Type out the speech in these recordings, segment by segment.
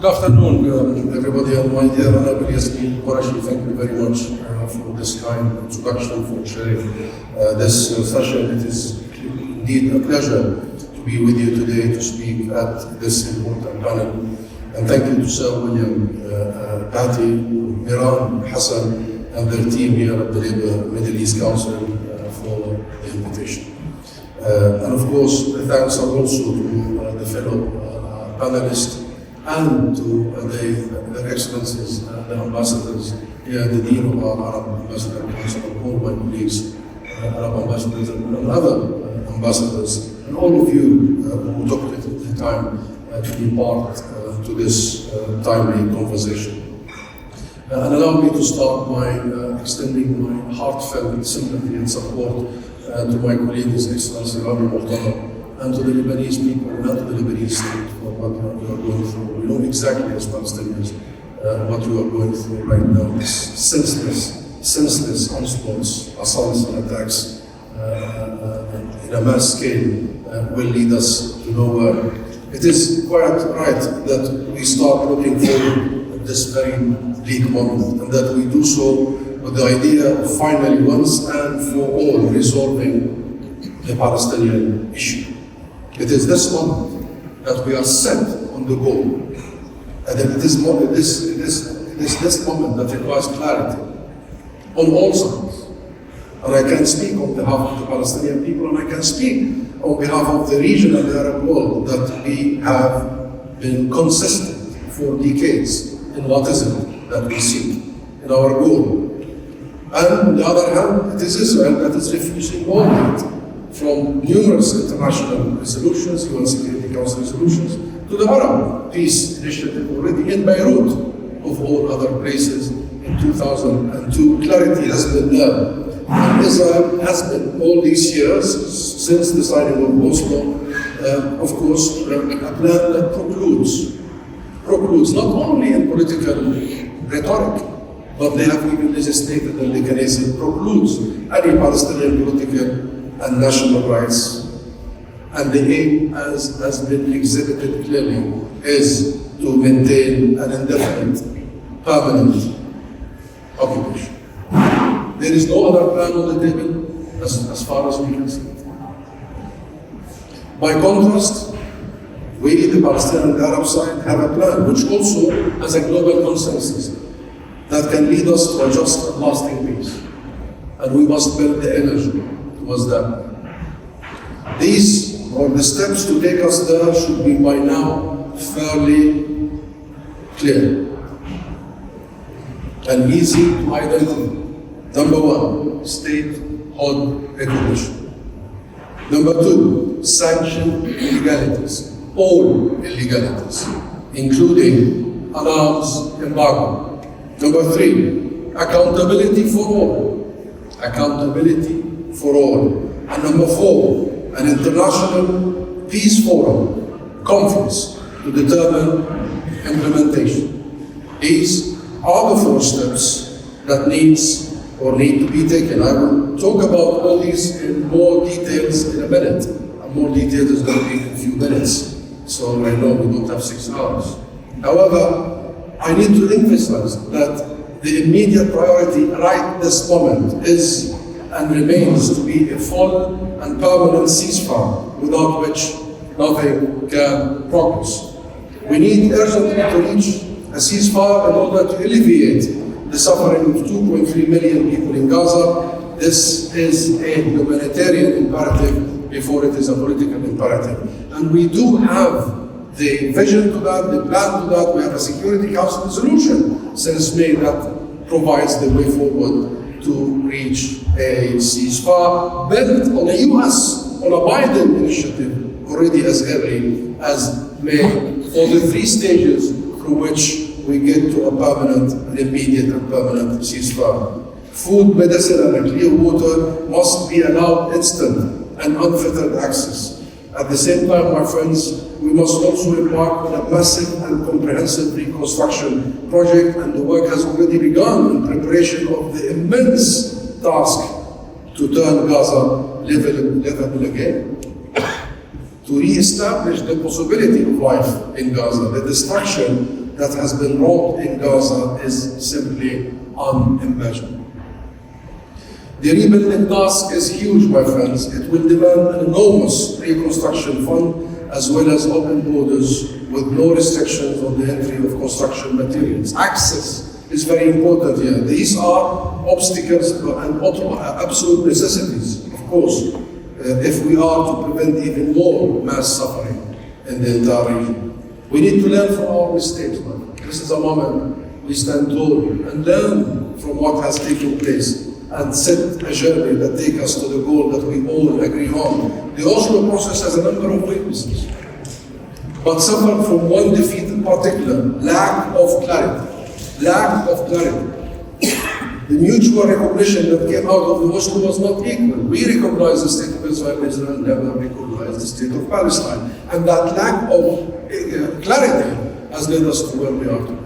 Good afternoon, everybody, and my dear Honorable Yasmin Qureshi, thank you very much for this kind introduction, for sharing this session. It is indeed a pleasure to be with you today to speak at this important panel. And thank you to Sir William, Patty, Miran, Hassan, and their team here at the Labour Middle East Council for the invitation. And of course, the thanks are also to the fellow panelists and to their excellencies, the ambassadors, here, the Dean of our Arab Ambassador Council, and all my colleagues, Arab ambassadors and other ambassadors, and all of you who took the time to be part to this timely conversation. And allow me to start by extending my heartfelt sympathy and support to my colleague, His Excellency Rami Muqtada, and to the Lebanese people and to the Lebanese state for what you are going through. We know exactly as Palestinians what you are going through right now. This senseless onslaughts, assaults and attacks in a mass scale will lead us to nowhere. It is quite right that we start looking forward at this very bleak moment, and that we do so with the idea of finally once and for all resolving the Palestinian issue. It is this moment that we are set on the goal, and it is this moment that requires clarity on all sides. And I can speak on behalf of the Palestinian people, and I can speak on behalf of the region and the Arab world, that we have been consistent for decades in what is it that we seek, in our goal. And on the other hand, it is Israel that is refusing all that, from numerous international resolutions, UN Security Council resolutions, to the Arab Peace Initiative already in Beirut, of all other places, in 2002. Clarity has been there. And Israel has been, all these years, since the signing of Oslo, of course, a plan that precludes not only in political rhetoric, but they have even legislated and mechanism precludes any Palestinian political and national rights. And the aim, as has been exhibited clearly, is to maintain an indefinite, permanent occupation. There is no other plan on the table as far as we can see. By contrast, we, the Palestinian and the Arab side, have a plan which also has a global consensus that can lead us to a just and lasting peace. And we must build the energy towards that. These, or the steps to take us there, should be by now fairly clear and easy to identify. Number one, statehood recognition. Number two, sanction illegalities, all illegalities, including an arms embargo. Number three, accountability for all. Accountability for all. And number four, an international peace forum conference to determine implementation. These are the four steps that need to be taken. I will talk about all these in more details in a minute. And more details is going to be in a few minutes. So I know we don't have 6 hours. However, I need to emphasize that the immediate priority right this moment is and remains to be a full and permanent ceasefire, without which nothing can progress. We need urgently to reach a ceasefire in order to alleviate the suffering of 2.3 million people in Gaza. This is a humanitarian imperative before it is a political imperative. And we do have the vision to that, the plan to that. We have a Security Council resolution since May that provides the way forward to reach a ceasefire built on a Biden initiative already as early as May, for the 3 stages through which we get to a permanent, an immediate and permanent ceasefire. Food, medicine, and clear water must be allowed instant and unfettered access. At the same time, my friends, we must also embark on a massive and comprehensive reconstruction project, and the work has already begun in preparation of the immense task to turn Gaza livable again, to re-establish the possibility of life in Gaza. The destruction that has been wrought in Gaza is simply unimaginable. The rebuilding task is huge, my friends. It will demand an enormous reconstruction fund as well as open borders with no restrictions on the entry of construction materials. Access is very important here. These are obstacles and absolute necessities, of course, if we are to prevent even more mass suffering in the entire region. We need to learn from our mistakes, man. This is a moment we stand tall and learn from what has taken place and set a journey that takes us to the goal that we all agree on. The Oslo process has a number of weaknesses, but suffered from one defeat in particular: lack of clarity. Lack of clarity. The mutual recognition that came out of the Oslo was not equal. We recognize the state of Israel. Israel never recognized the state of Palestine. And that lack of clarity has led us to where we are today.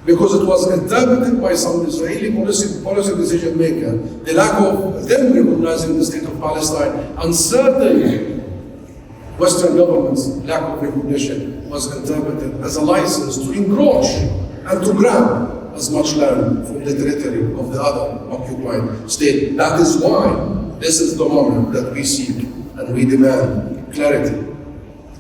Because it was interpreted by some Israeli policy decision maker, the lack of them recognizing the state of Palestine, and certainly Western governments' lack of recognition was interpreted as a license to encroach and to grab as much land from the territory of the other occupied state. That is why this is the moment that we seek and we demand clarity.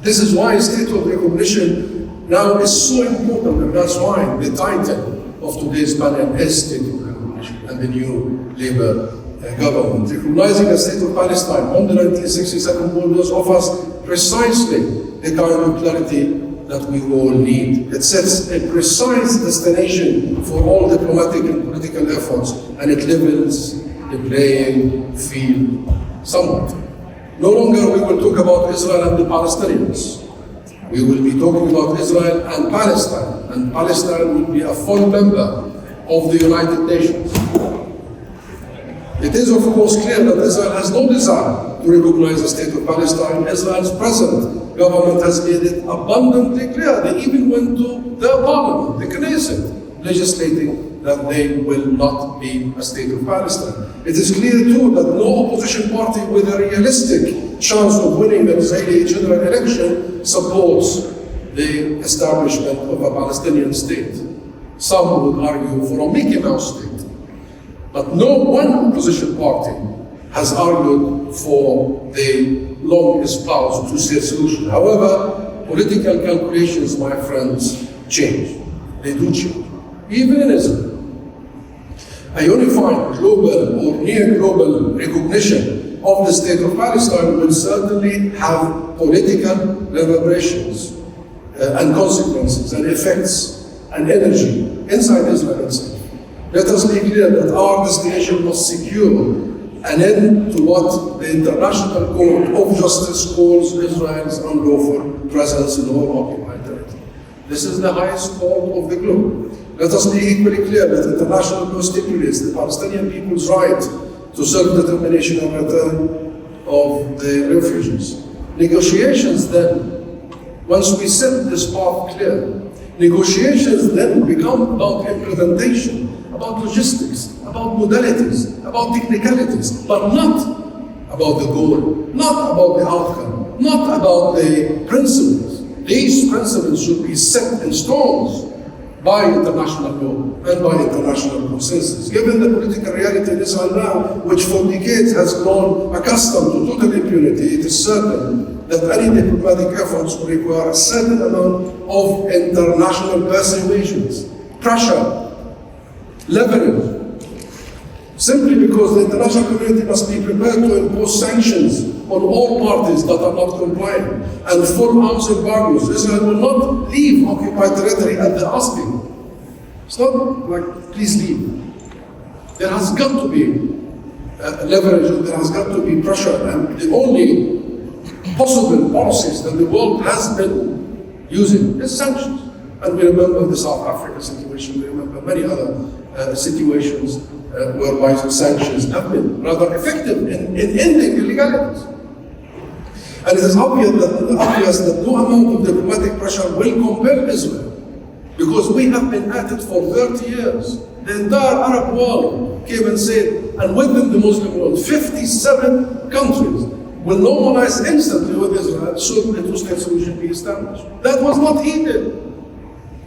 This is why state of recognition now is so important, and that's why the title of today's panel is State of Recognition and the new Labour government. Recognizing the state of Palestine on the 1967 borders offers precisely the kind of clarity that we all need. It sets a precise destination for all diplomatic and political efforts, and it levels the playing field somewhat. No longer we will talk about Israel and the Palestinians. We will be talking about Israel and Palestine will be a full member of the United Nations. It is of course clear that Israel has no desire to recognize the state of Palestine. Israel's present government has made it abundantly clear. They even went to their parliament, the Knesset, legislating that they will not be a state of Palestine. It is clear too that no opposition party with a realistic chance of winning the Israeli general election supports the establishment of a Palestinian state. Some would argue for a Mickey Mouse state. But no one opposition party has argued for the long-espoused two-state solution. However, political calculations, my friends, change. They do change. Even in Israel. A unified global or near-global recognition of the state of Palestine will certainly have political reverberations and consequences and effects and energy inside Israel itself. Let us be clear that our destination must secure an end to what the International Court of Justice calls Israel's unlawful presence in all occupied territory. This is the highest court of the globe. Let us be equally clear that international law stipulates the Palestinian people's right to self-determination and return of the refugees. Negotiations then, once we set this path clear, negotiations then become about implementation, about logistics, about modalities, about technicalities, but not about the goal, not about the outcome, not about the principles. These principles should be set in stones by international law and by international consensus. Given the political reality in Israel now, which for decades has grown accustomed to total impunity, it is certain that any diplomatic efforts will require a certain amount of international persuasions, pressure, leverage, simply because the international community must be prepared to impose sanctions on all parties that are not compliant and full arms embargoes. Israel will not leave occupied territory at the asking. It's not like, please leave. There has got to be leverage, and there has got to be pressure, and the only possible policies that the world has been using is sanctions. And we remember the South Africa situation, we remember many other situations whereby sanctions have been rather effective in ending illegalities. And it is obvious that no amount of diplomatic pressure will compel Israel, because we have been at it for 30 years. The entire Arab world came and said, and within the Muslim world, 57 countries will normalize instantly with Israel should a two-state solution be established. That was not heeded.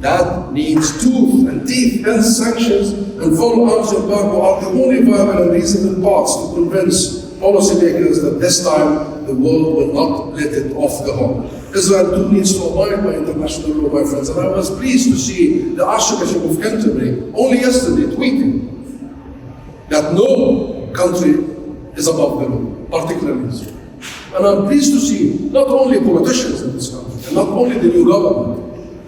that needs tooth and teeth, and sanctions and full arms embargo are the only viable and reasonable paths to convince policymakers that this time the world will not let it off the hook. Israel too needs to abide by international law, my friends, and I was pleased to see the Archbishop of Canterbury only yesterday tweeting that no country is above the law, particularly Israel. And I'm pleased to see not only politicians in this country, and not only the new government,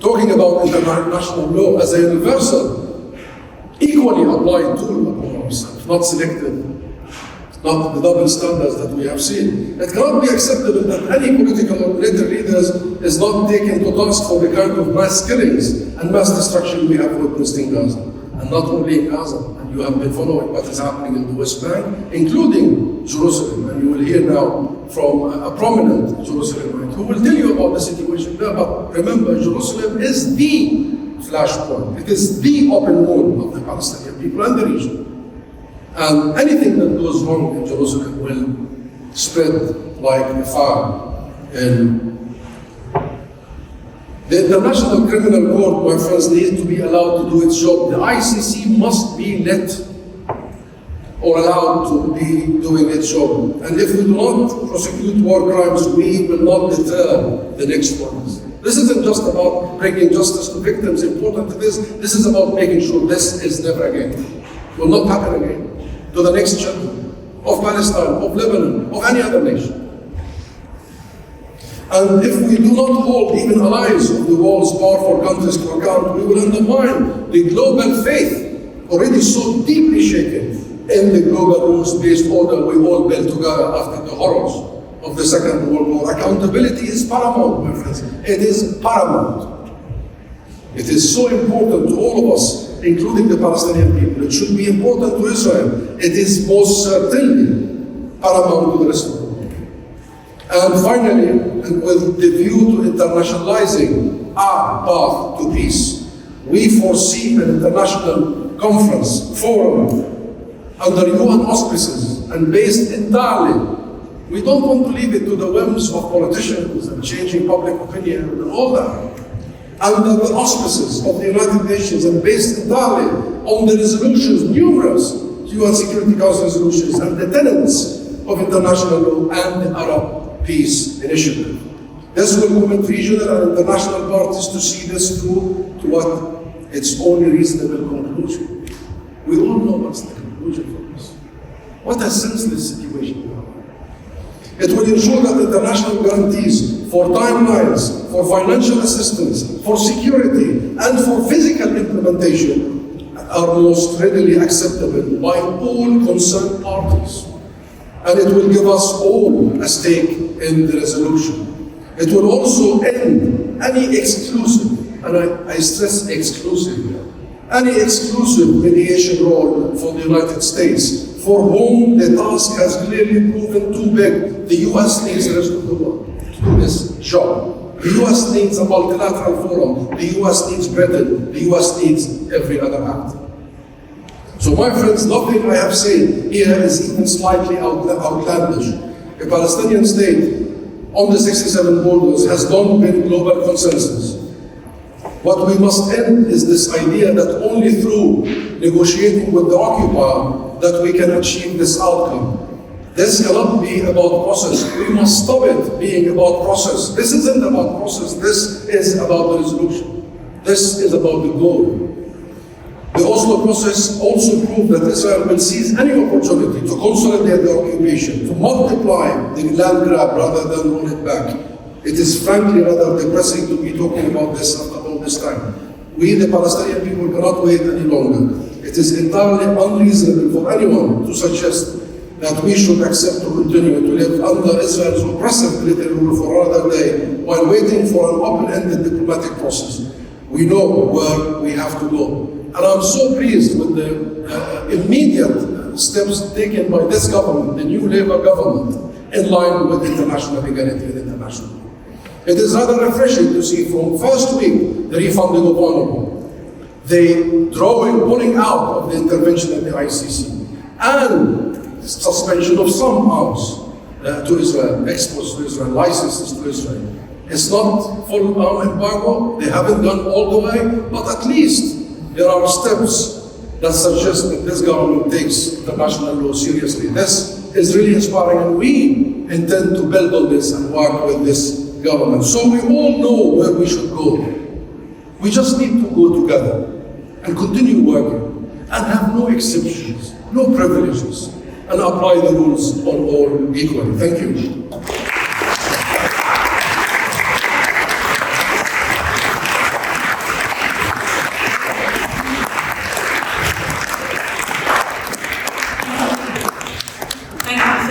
talking about international law as a universal, equally applied tool upon ourselves, not selective, not the double standards that we have seen. It cannot be acceptable that any political or military leaders is not taken to task for the kind of mass killings and mass destruction we have witnessed in Gaza. And not only in Gaza, and you have been following what is happening in the West Bank, including Jerusalem, and you will hear now from a prominent Jerusalemite who will tell you about the situation there. But remember, Jerusalem is the flashpoint. It is the open wound of the Palestinian people and the region. And anything that goes wrong in Jerusalem will spread like a fire. And the International Criminal Court, my friends, needs to be allowed to do its job. The ICC must be let or allowed to be doing its job. And if we do not prosecute war crimes, we will not deter the next ones. This isn't just about bringing justice to victims, important it is. This is about making sure this is never again, will not happen again to the next children of Palestine, of Lebanon, of any other nation. And if we do not hold even allies of the world's powerful countries to account, we will undermine the global faith already so deeply shaken in the global rules-based order we all built together after the horrors of the Second World War. Accountability is paramount, my friends. It is paramount. It is so important to all of us, including the Palestinian people. It should be important to Israel. It is most certainly paramount to the rest of the world. And finally, and with the view to internationalizing our path to peace, we foresee an international conference, forum, under UN auspices and based entirely. We don't want to leave it to the whims of politicians and changing public opinion and all that. Under the auspices of the United Nations and based entirely on the resolutions, numerous UN Security Council resolutions and the tenets of international law and the Arab Peace Initiative. This will commit regional and international parties to see this through to what its only reasonable conclusion. We all know what's the conclusion for this. What a senseless situation we are. It will ensure that international guarantees for timelines, for financial assistance, for security, and for physical implementation are most readily acceptable by all concerned parties. And it will give us all a stake in the resolution. It will also end any exclusive, and I stress exclusive, any exclusive mediation role for the United States, for whom the task has clearly proven too big. The US needs the rest of the world to do this job. The US needs a multilateral forum. The US needs Britain. The US needs every other actor. So my friends, nothing I have said here is even slightly outlandish. A Palestinian state on the 67 borders has long been global consensus. What we must end is this idea that only through negotiating with the occupier that we can achieve this outcome. This cannot be about process. We must stop it being about process. This isn't about process. This is about the resolution. This is about the goal. The Oslo process also proved that Israel will seize any opportunity to consolidate the occupation, to multiply the land grab rather than roll it back. It is frankly rather depressing to be talking about this after all this time. We, the Palestinian people, cannot wait any longer. It is entirely unreasonable for anyone to suggest that we should accept to continue to live under Israel's oppressive military rule for another day while waiting for an open-ended diplomatic process. We know where we have to go. And I'm so pleased with the immediate steps taken by this government, the new Labour government, in line with international equality and international law. It is rather refreshing to see from first week the refunding of honorable, the pulling out of the intervention at the ICC, and suspension of some arms to Israel, exports to Israel, licenses to Israel. It's not full arm embargo. They haven't gone all the way, but at least there are steps that suggest that this government takes international law seriously. This is really inspiring, and we intend to build on this and work with this government. So we all know where we should go. We just need to go together and continue working and have no exceptions, no privileges, and apply the rules on all equally. Thank you.